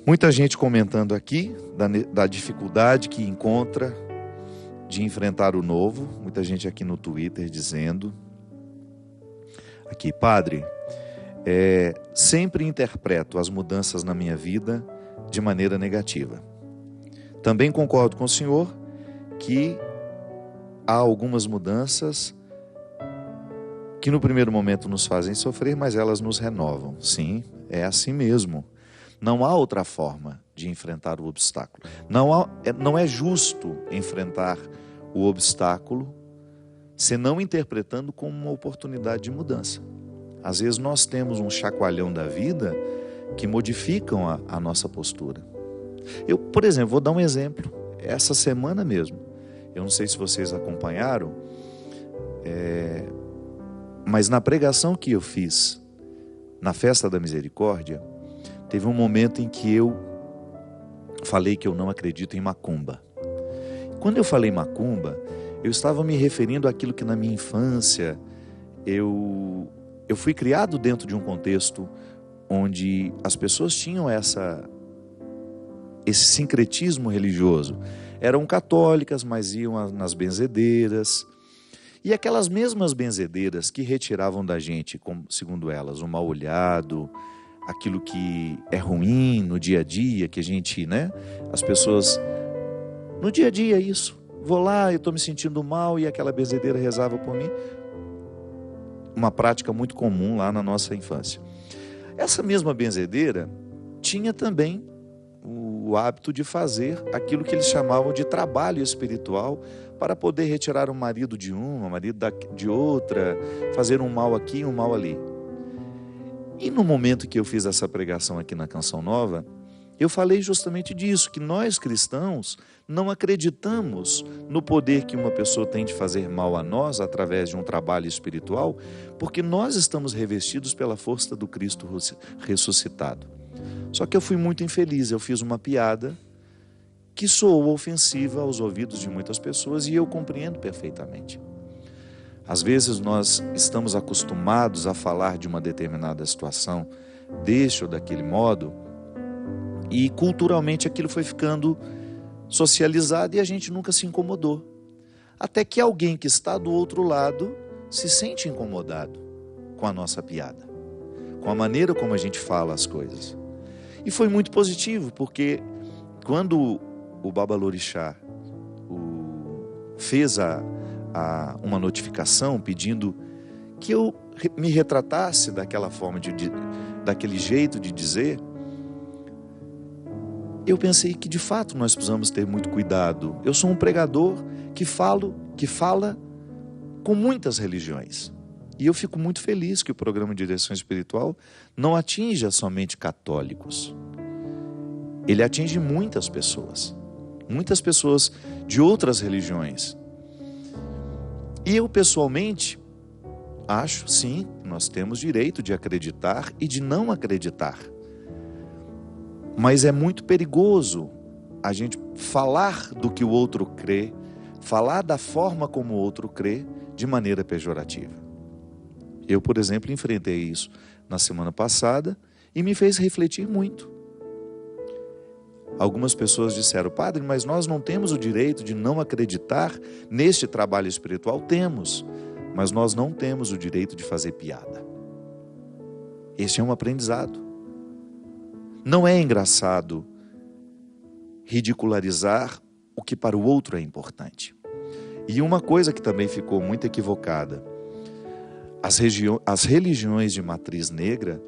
Muita gente comentando aqui da dificuldade que encontra de enfrentar o novo. Muita gente aqui no Twitter dizendo aqui: padre, sempre interpreto as mudanças na minha vida de maneira negativa. Também concordo com o senhor que há algumas mudanças que no primeiro momento nos fazem sofrer, mas elas nos renovam. Sim, é assim mesmo. Não há outra forma de enfrentar o obstáculo. Não é justo enfrentar o obstáculo senão interpretando como uma oportunidade de mudança. Às vezes nós temos um chacoalhão da vida que modificam a nossa postura. Eu, por exemplo, vou dar um exemplo. Essa semana mesmo, eu não sei se vocês acompanharam, mas na pregação que eu fiz na Festa da Misericórdia, teve um momento em que eu falei que eu não acredito em macumba. Quando eu falei macumba, eu estava me referindo àquilo que na minha infância eu fui criado dentro de um contexto onde as pessoas tinham esse sincretismo religioso. Eram católicas, mas iam nas benzedeiras. E aquelas mesmas benzedeiras que retiravam da gente, segundo elas, o mal-olhado, aquilo que é ruim no dia a dia, que a gente, as pessoas, no dia a dia isso, vou lá, eu estou me sentindo mal e aquela benzedeira rezava por mim. Uma prática muito comum lá na nossa infância. Essa mesma benzedeira tinha também o hábito de fazer aquilo que eles chamavam de trabalho espiritual para poder retirar o marido de uma, o marido de outra, fazer um mal aqui, um mal ali. E no momento que eu fiz essa pregação aqui na Canção Nova, eu falei justamente disso, que nós cristãos não acreditamos no poder que uma pessoa tem de fazer mal a nós através de um trabalho espiritual, porque nós estamos revestidos pela força do Cristo ressuscitado. Só que eu fui muito infeliz, eu fiz uma piada que soou ofensiva aos ouvidos de muitas pessoas e eu compreendo perfeitamente. Às vezes nós estamos acostumados a falar de uma determinada situação deste ou daquele modo e culturalmente aquilo foi ficando socializado e a gente nunca se incomodou. Até que alguém que está do outro lado se sente incomodado com a nossa piada, com a maneira como a gente fala as coisas. E foi muito positivo, porque quando o Babalorixá fez uma notificação pedindo que eu me retratasse daquela forma, daquele jeito de dizer, eu pensei que de fato nós precisamos ter muito cuidado. Eu sou um pregador que fala com muitas religiões. E eu fico muito feliz que o programa de direção espiritual não atinja somente católicos. Ele atinge muitas pessoas de outras religiões. E eu pessoalmente acho, sim, nós temos direito de acreditar e de não acreditar. Mas é muito perigoso a gente falar do que o outro crê, falar da forma como o outro crê de maneira pejorativa. Eu, por exemplo, enfrentei isso na semana passada e me fez refletir muito. Algumas pessoas disseram: padre, mas nós não temos o direito de não acreditar neste trabalho espiritual? Temos, mas nós não temos o direito de fazer piada. Este é um aprendizado. Não é engraçado ridicularizar o que para o outro é importante. E uma coisa que também ficou muito equivocada: as religiões de matriz negra,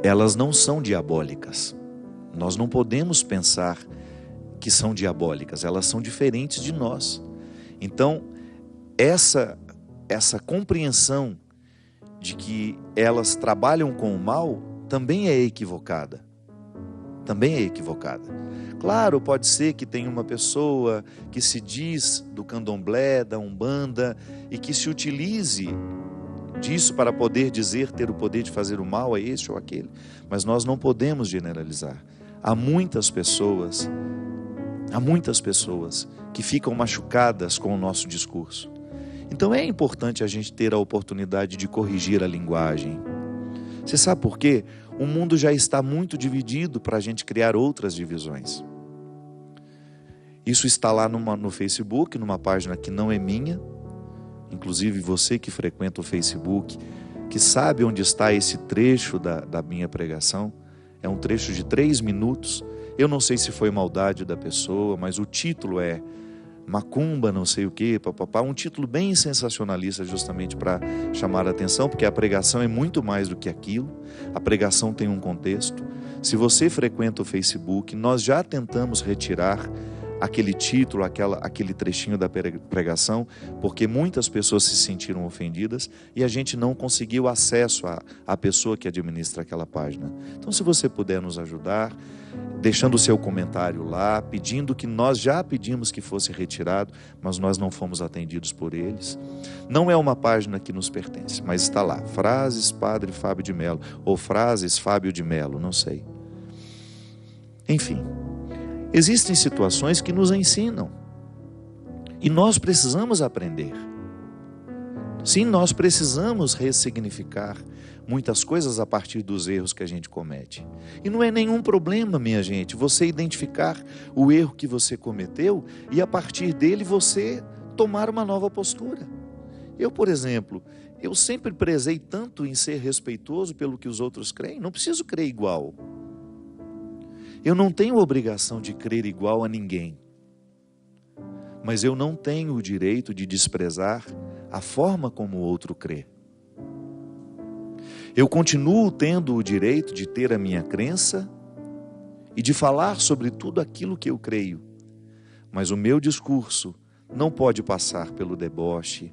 elas não são diabólicas. Nós não podemos pensar que são diabólicas, elas são diferentes de nós. Então, essa compreensão de que elas trabalham com o mal também é equivocada. Também é equivocada. Claro, pode ser que tenha uma pessoa que se diz do candomblé, da umbanda, e que se utilize disso para poder dizer ter o poder de fazer o mal a este ou aquele. Mas nós não podemos generalizar. Há muitas pessoas que ficam machucadas com o nosso discurso. Então é importante a gente ter a oportunidade de corrigir a linguagem. Você sabe por quê? O mundo já está muito dividido para a gente criar outras divisões. Isso está lá no Facebook, numa página que não é minha. Inclusive você que frequenta o Facebook, que sabe onde está esse trecho da minha pregação. É um trecho de 3 minutos. Eu não sei se foi maldade da pessoa, mas o título é Macumba, não sei o que, papapá. Um título bem sensacionalista, justamente para chamar a atenção, porque a pregação é muito mais do que aquilo. A pregação tem um contexto. Se você frequenta o Facebook, nós já tentamos retirar aquele título, aquele trechinho da pregação, porque muitas pessoas se sentiram ofendidas e a gente não conseguiu acesso à pessoa que administra aquela página. Então, se você puder nos ajudar, deixando o seu comentário lá, pedindo que nós já pedimos que fosse retirado, mas nós não fomos atendidos por eles. Não é uma página que nos pertence, mas está lá, Frases Padre Fábio de Mello, ou Frases Fábio de Mello, não sei. Enfim, existem situações que nos ensinam e nós precisamos aprender. Sim, nós precisamos ressignificar muitas coisas a partir dos erros que a gente comete. E não é nenhum problema, minha gente, você identificar o erro que você cometeu e a partir dele você tomar uma nova postura. Eu, por exemplo, eu sempre prezei tanto em ser respeitoso pelo que os outros creem, não preciso crer igual. Eu não tenho obrigação de crer igual a ninguém, mas eu não tenho o direito de desprezar a forma como o outro crê. Eu continuo tendo o direito de ter a minha crença e de falar sobre tudo aquilo que eu creio, mas o meu discurso não pode passar pelo deboche,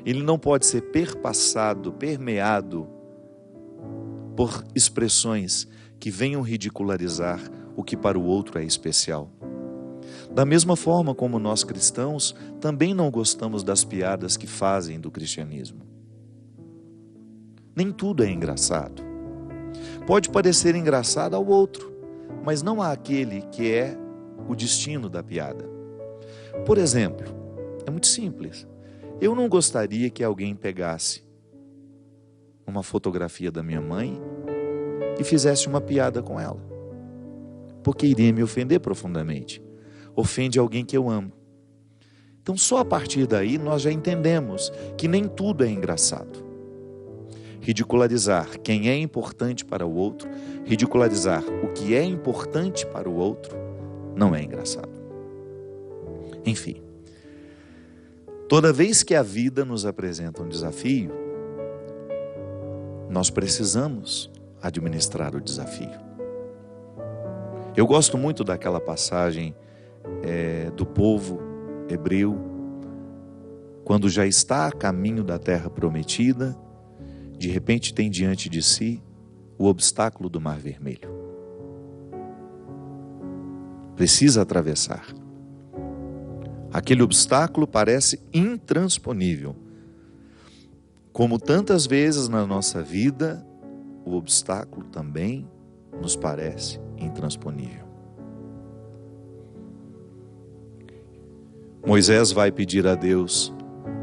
ele não pode ser perpassado, permeado por expressões que venham ridicularizar o que para o outro é especial. Da mesma forma como nós cristãos também não gostamos das piadas que fazem do cristianismo. Nem tudo é engraçado. Pode parecer engraçado ao outro, mas não àquele que é o destino da piada. Por exemplo, é muito simples. Eu não gostaria que alguém pegasse uma fotografia da minha mãe e fizesse uma piada com ela, porque iria me ofender profundamente. Ofende alguém que eu amo. Então só a partir daí nós já entendemos que nem tudo é engraçado. Ridicularizar quem é importante para o outro, ridicularizar o que é importante para o outro, não é engraçado. Enfim, toda vez que a vida nos apresenta um desafio, nós precisamos administrar o desafio. Eu gosto muito daquela passagem do povo hebreu, quando já está a caminho da terra prometida, de repente tem diante de si o obstáculo do Mar Vermelho. Precisa atravessar. Aquele obstáculo parece intransponível. Como tantas vezes na nossa vida, o obstáculo também nos parece intransponível. Moisés vai pedir a Deus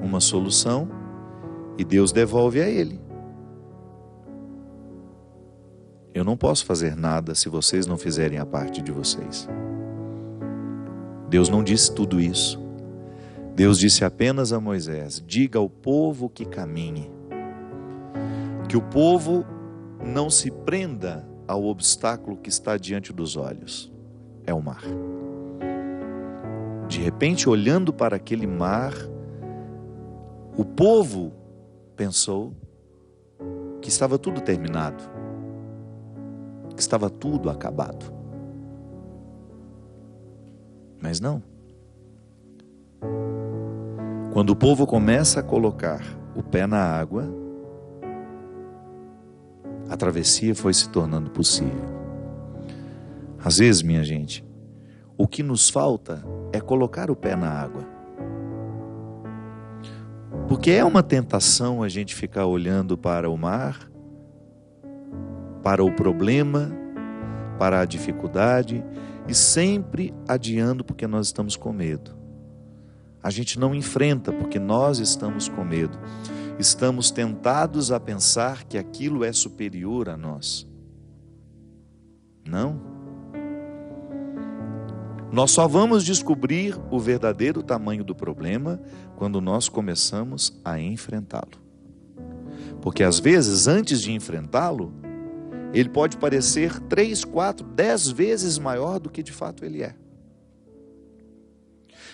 uma solução e Deus devolve a ele. Eu não posso fazer nada se vocês não fizerem a parte de vocês. Deus não disse tudo isso. Deus disse apenas a Moisés: diga ao povo que caminhe. Que o povo não se prenda ao obstáculo que está diante dos olhos. É o mar. De repente, olhando para aquele mar, o povo pensou que estava tudo terminado, que estava tudo acabado. Mas não. Quando o povo começa a colocar o pé na água, a travessia foi se tornando possível. Às vezes, minha gente, o que nos falta é colocar o pé na água. Porque é uma tentação a gente ficar olhando para o mar, para o problema, para a dificuldade e sempre adiando porque nós estamos com medo. A gente não enfrenta porque nós estamos com medo. Estamos tentados a pensar que aquilo é superior a nós. Não. Nós só vamos descobrir o verdadeiro tamanho do problema quando nós começamos a enfrentá-lo. Porque às vezes, antes de enfrentá-lo, ele pode parecer 3, 4, 10 vezes maior do que de fato ele é.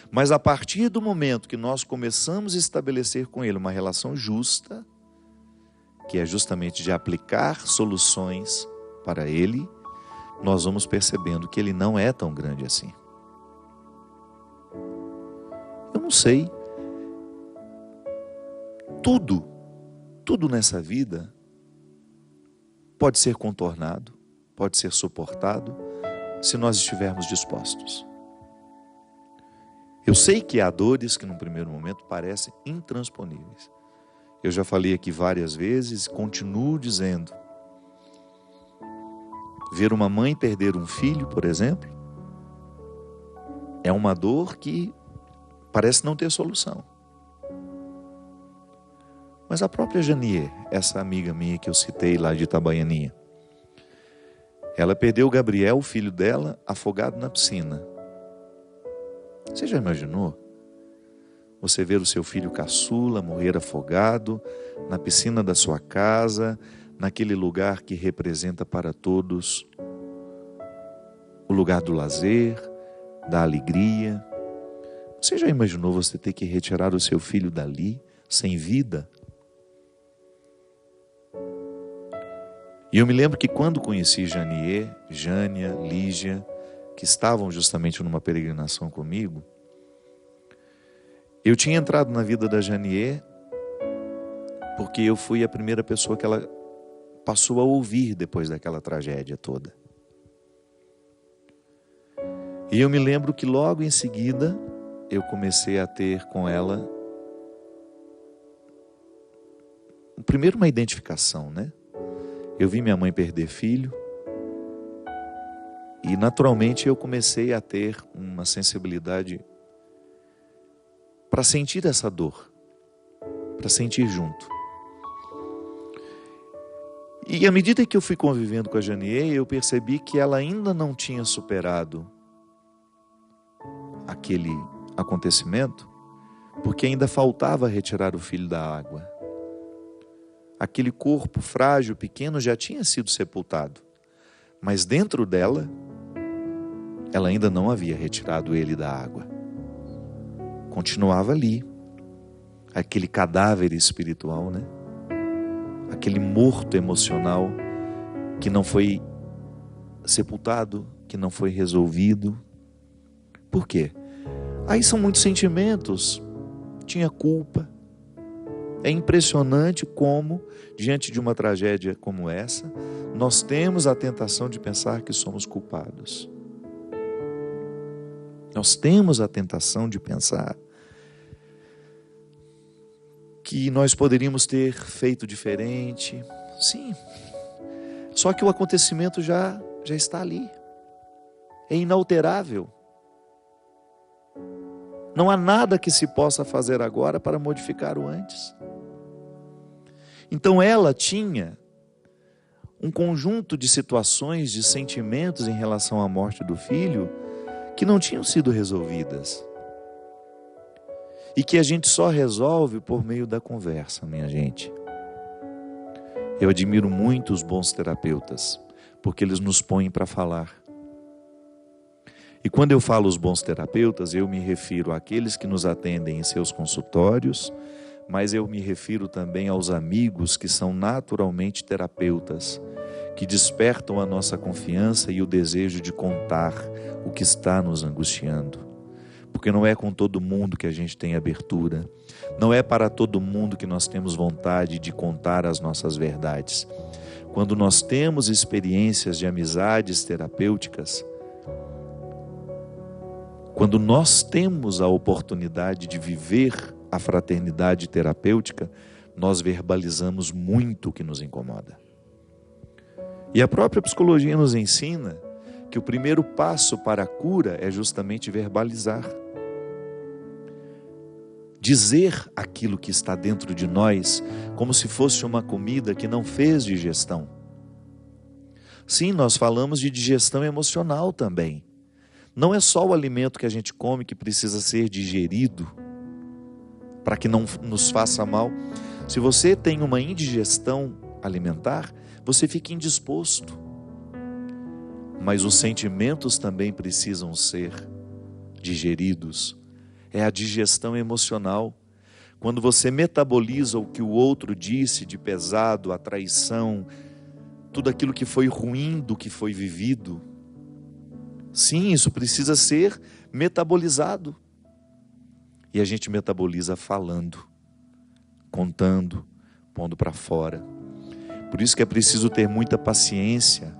Mas a partir do momento que nós começamos a estabelecer com ele uma relação justa, que é justamente de aplicar soluções para ele, nós vamos percebendo que ele não é tão grande assim. Eu não sei. Tudo nessa vida pode ser contornado, pode ser suportado, se nós estivermos dispostos. Eu sei que há dores que num primeiro momento parecem intransponíveis. Eu já falei aqui várias vezes, continuo dizendo. Ver uma mãe perder um filho, por exemplo, é uma dor que parece não ter solução. Mas a própria Janier, essa amiga minha que eu citei lá de Itabaianinha, ela perdeu o Gabriel, o filho dela, afogado na piscina. Você já imaginou? Você ver o seu filho caçula morrer afogado na piscina da sua casa, naquele lugar que representa para todos o lugar do lazer, da alegria. Você já imaginou você ter que retirar o seu filho dali, sem vida? E eu me lembro que quando conheci Janier, Jânia, Lígia, que estavam justamente numa peregrinação comigo, eu tinha entrado na vida da Janier porque eu fui a primeira pessoa que ela passou a ouvir depois daquela tragédia toda. E eu me lembro que logo em seguida eu comecei a ter com ela primeiro uma identificação, né? Eu vi minha mãe perder filho e naturalmente eu comecei a ter uma sensibilidade para sentir essa dor, para sentir junto. E à medida que eu fui convivendo com a Janier, eu percebi que ela ainda não tinha superado aquele acontecimento, porque ainda faltava retirar o filho da água. Aquele corpo frágil, pequeno, já tinha sido sepultado, mas dentro dela, ela ainda não havia retirado ele da água. Continuava ali, aquele cadáver espiritual, né? Aquele morto emocional que não foi sepultado, que não foi resolvido. Por quê? Aí são muitos sentimentos. Tinha culpa. É impressionante como, diante de uma tragédia como essa, nós temos a tentação de pensar que somos culpados. Nós temos a tentação de pensar que nós poderíamos ter feito diferente. Sim, só que o acontecimento já está ali. É inalterável. Não há nada que se possa fazer agora para modificar o antes. Então ela tinha um conjunto de situações, de sentimentos em relação à morte do filho que não tinham sido resolvidas. E que a gente só resolve por meio da conversa, minha gente. Eu admiro muito os bons terapeutas, porque eles nos põem para falar. E quando eu falo os bons terapeutas, eu me refiro àqueles que nos atendem em seus consultórios, mas eu me refiro também aos amigos que são naturalmente terapeutas, que despertam a nossa confiança e o desejo de contar o que está nos angustiando. Porque não é com todo mundo que a gente tem abertura, não é para todo mundo que nós temos vontade de contar as nossas verdades. Quando nós temos experiências de amizades terapêuticas, quando nós temos a oportunidade de viver a fraternidade terapêutica, nós verbalizamos muito o que nos incomoda. E a própria psicologia nos ensina que o primeiro passo para a cura é justamente verbalizar. Dizer aquilo que está dentro de nós como se fosse uma comida que não fez digestão. Sim, nós falamos de digestão emocional também. Não é só o alimento que a gente come que precisa ser digerido para que não nos faça mal. Se você tem uma indigestão alimentar, você fica indisposto. Mas os sentimentos também precisam ser digeridos. É a digestão emocional. Quando você metaboliza o que o outro disse de pesado, a traição, tudo aquilo que foi ruim do que foi vivido. Sim, isso precisa ser metabolizado. E a gente metaboliza falando, contando, pondo para fora. Por isso que é preciso ter muita paciência.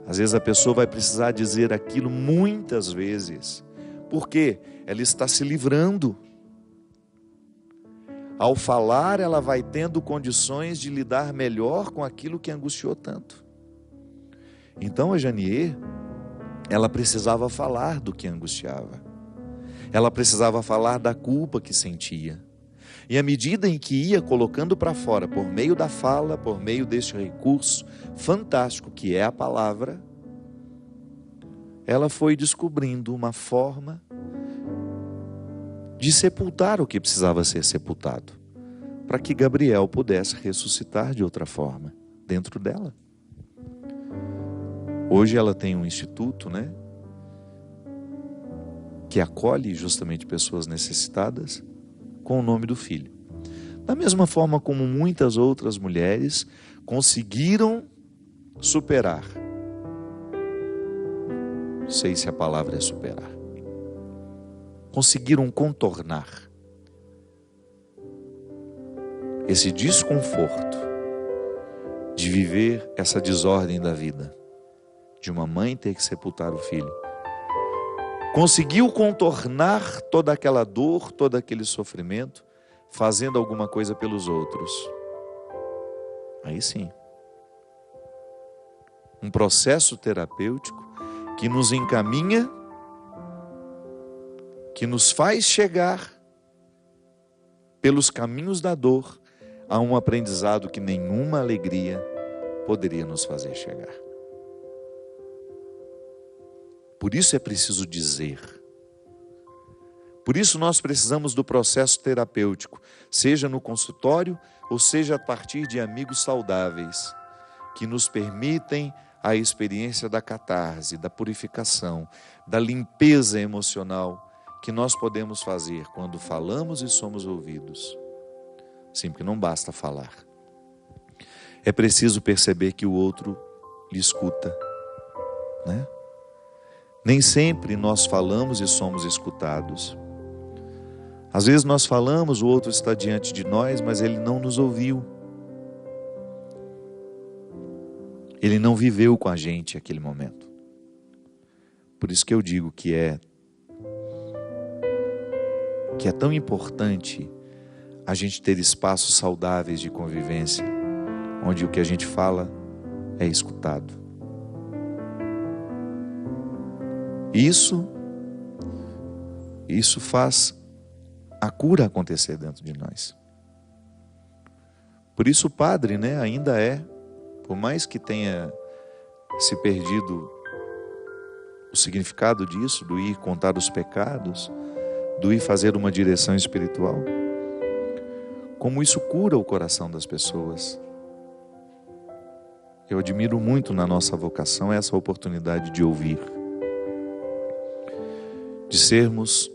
Às vezes a pessoa vai precisar dizer aquilo muitas vezes. Por quê? Ela está se livrando. Ao falar, ela vai tendo condições de lidar melhor com aquilo que angustiou tanto. Então a Janier, ela precisava falar do que angustiava. Ela precisava falar da culpa que sentia. E à medida em que ia colocando para fora, por meio da fala, por meio deste recurso fantástico que é a palavra, ela foi descobrindo uma forma de sepultar o que precisava ser sepultado, para que Gabriel pudesse ressuscitar de outra forma, dentro dela. Hoje ela tem um instituto, que acolhe justamente pessoas necessitadas com o nome do filho. Da mesma forma como muitas outras mulheres conseguiram superar. Não sei se a palavra é superar. Conseguiram contornar esse desconforto de viver essa desordem da vida, de uma mãe ter que sepultar o filho. Conseguiu contornar toda aquela dor, todo aquele sofrimento, fazendo alguma coisa pelos outros. Aí sim. Um processo terapêutico que nos encaminha, que nos faz chegar pelos caminhos da dor a um aprendizado que nenhuma alegria poderia nos fazer chegar. Por isso é preciso dizer. Por isso nós precisamos do processo terapêutico, seja no consultório ou seja a partir de amigos saudáveis, que nos permitem a experiência da catarse, da purificação, da limpeza emocional que nós podemos fazer quando falamos e somos ouvidos. Sim, porque não basta falar. É preciso perceber que o outro lhe escuta, Nem sempre nós falamos e somos escutados. Às vezes nós falamos, o outro está diante de nós, mas ele não nos ouviu. Ele não viveu com a gente aquele momento. Por isso que eu digo que é tão importante a gente ter espaços saudáveis de convivência, onde o que a gente fala é escutado. Isso faz a cura acontecer dentro de nós. Por isso o padre, ainda por mais que tenha se perdido o significado disso, do ir contar os pecados, do ir fazer uma direção espiritual, como isso cura o coração das pessoas. Eu admiro muito na nossa vocação essa oportunidade de ouvir, de sermos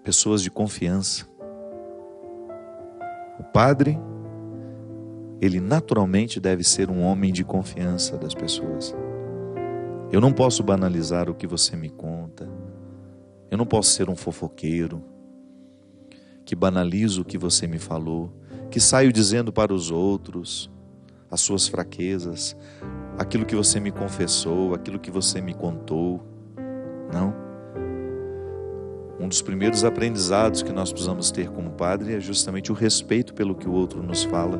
pessoas de confiança. O padre, ele naturalmente deve ser um homem de confiança das pessoas. Eu não posso banalizar o que você me conta. Eu não posso ser um fofoqueiro que banalizo o que você me falou, que saio dizendo para os outros as suas fraquezas, aquilo que você me confessou, aquilo que você me contou. Não. Um dos primeiros aprendizados que nós precisamos ter como padre é justamente o respeito pelo que o outro nos fala,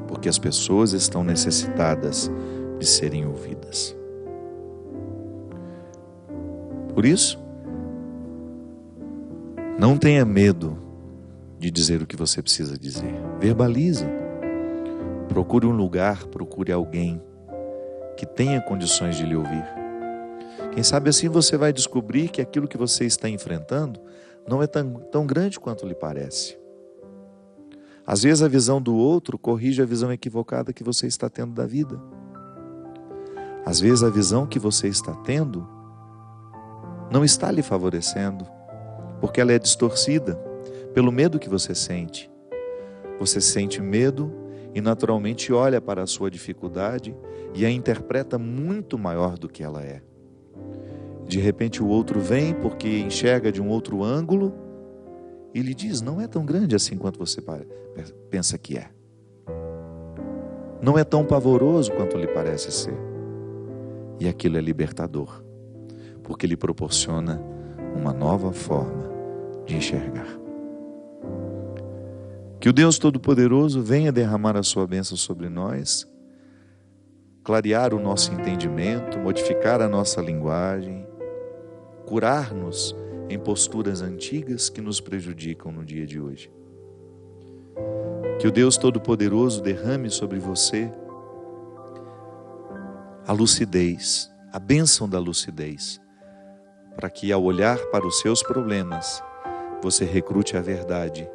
porque as pessoas estão necessitadas de serem ouvidas. Por isso, não tenha medo de dizer o que você precisa dizer. Verbalize. Procure um lugar, procure alguém que tenha condições de lhe ouvir. Quem sabe assim você vai descobrir que aquilo que você está enfrentando não é tão grande quanto lhe parece. Às vezes a visão do outro corrige a visão equivocada que você está tendo da vida. Às vezes a visão que você está tendo não está lhe favorecendo, porque ela é distorcida pelo medo que você sente. Você sente medo e naturalmente olha para a sua dificuldade e a interpreta muito maior do que ela é. De repente o outro vem porque enxerga de um outro ângulo e lhe diz: não é tão grande assim quanto você pensa que é. Não é tão pavoroso quanto lhe parece ser. E aquilo é libertador, porque lhe proporciona uma nova forma de enxergar. Que o Deus Todo-Poderoso venha derramar a sua bênção sobre nós, clarear o nosso entendimento, modificar a nossa linguagem, curar-nos em posturas antigas que nos prejudicam no dia de hoje. Que o Deus Todo-Poderoso derrame sobre você a lucidez, a bênção da lucidez, para que ao olhar para os seus problemas, você recrute a verdade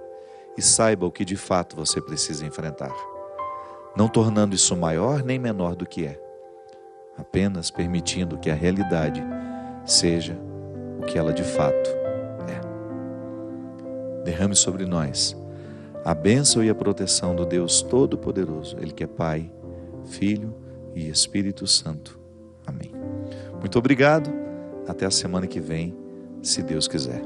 e saiba o que de fato você precisa enfrentar, não tornando isso maior nem menor do que é, apenas permitindo que a realidade seja o que ela de fato é. Derrame sobre nós a bênção e a proteção do Deus Todo-Poderoso, Ele que é Pai, Filho e Espírito Santo. Amém. Muito obrigado. Até a semana que vem, se Deus quiser.